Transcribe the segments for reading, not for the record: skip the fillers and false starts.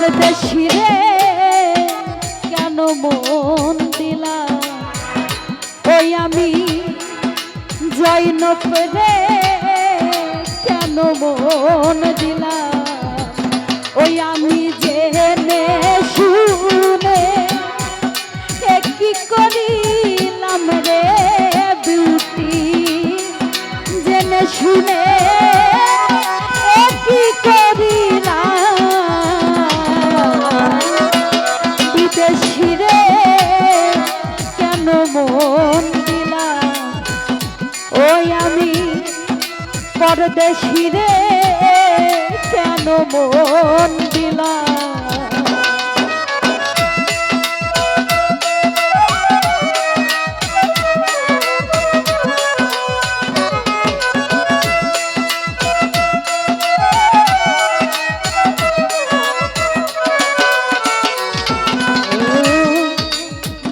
পরদেশী রে কেন মন দিলা ওই আমি জয়নব রে কেন মন দিলা ওই আমি জেনে শুনে কি করিলাম রে বিউটি জেনে শুনে কি করিলাম বিদেশী রে কেন মন দিলাম ওই আমি পরদেশী রে কেন মন দিলাম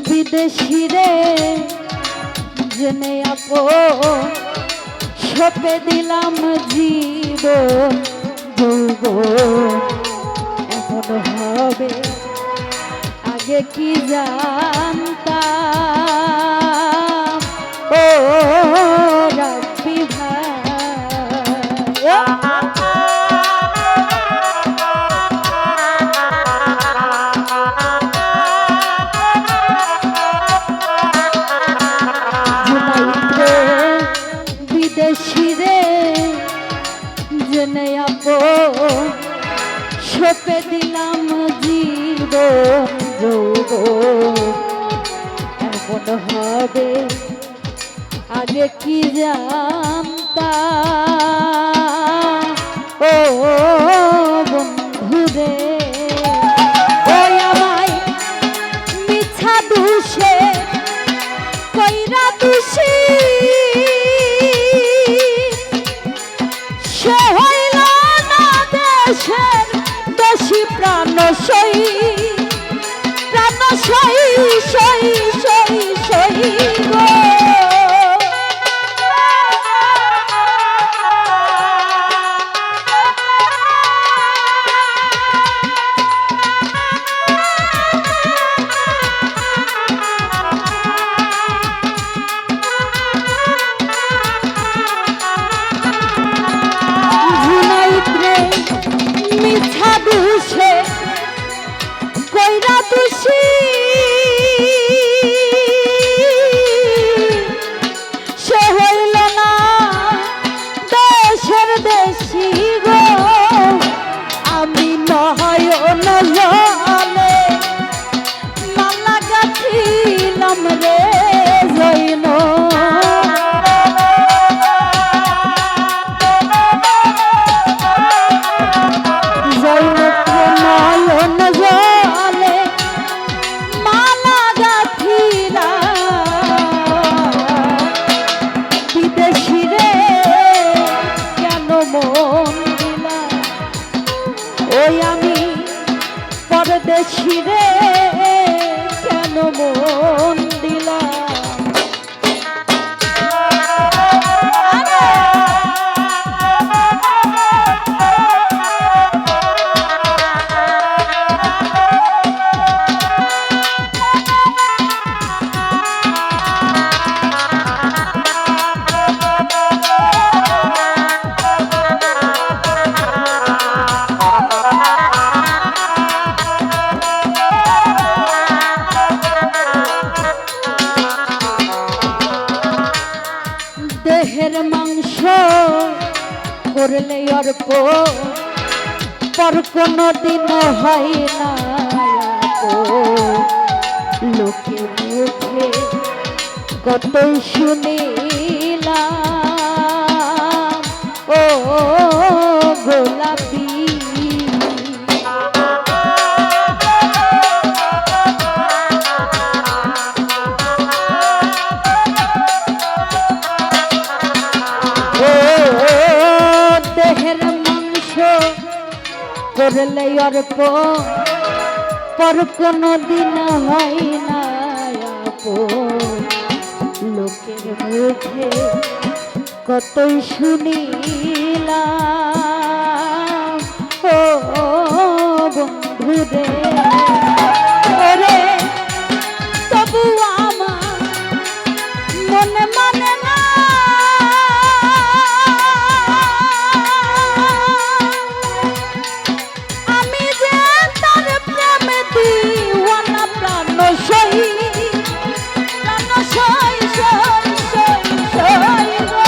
বিদেশী রে জেনে আপন সপে দিলাম জীবন যৌবন এমন হবে আগে কি জানতাম ও রাব্বি ভাই বিদেশী রে জেনে আপন সপে দিলাম জীবন যৌবন এমন হবে আগে কি জানতাম ও বন্ধুরে ওই আমায় মিছা দুষে কইরা দুষি সে হইল না দেশের বেশি প্রাণ সই সই সই সই গো কইরা তুষি সে হইল না দেশের দেশি গো আমি নয়ন জলে মালা গাঁথিলাম রে জৈন ওই আমি পরদেশী রে কেন মন দিলাম দেহের মাংস করলে অর্প পর কোনো দিন হয় না লোকে মুখে কতই শুনিলাম ও গোলাপি করলে অর্প পর কোনো দিন হয় না লোকের মুখে কতই শুনিলাম ও বন্ধু রে ওরে তবু আমার মনে মানে না আমি যে তার প্রেমে দিওয়ানা প্রাণ সহি প্রাণ সহি সহি সহি সহি গো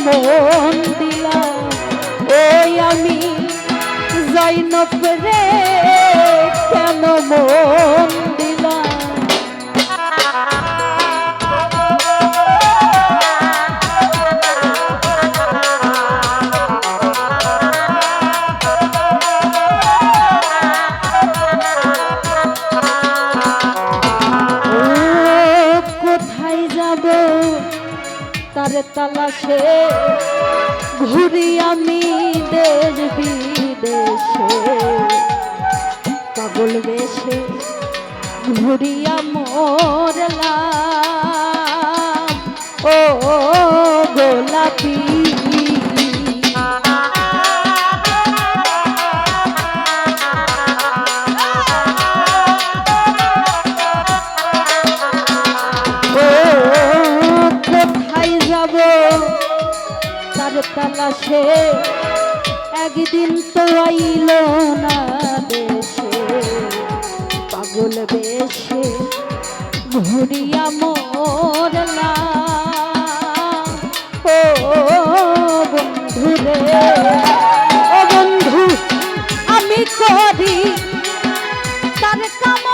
মন দিলাম ওই আমি জয়নব রে কেন মন দিলাম কোথায় যাব তার তালাশে ঘুরি আমি দেশ বিদেশে পাগল বেশে ঘুরিয়া মরলাম ও গোলাপি তালাশে একদিন তো আইল না দেশে পাগল বেশে ঘুরিয়া মরলাম ও বন্ধু রে ও বন্ধু আমি করি তার কাম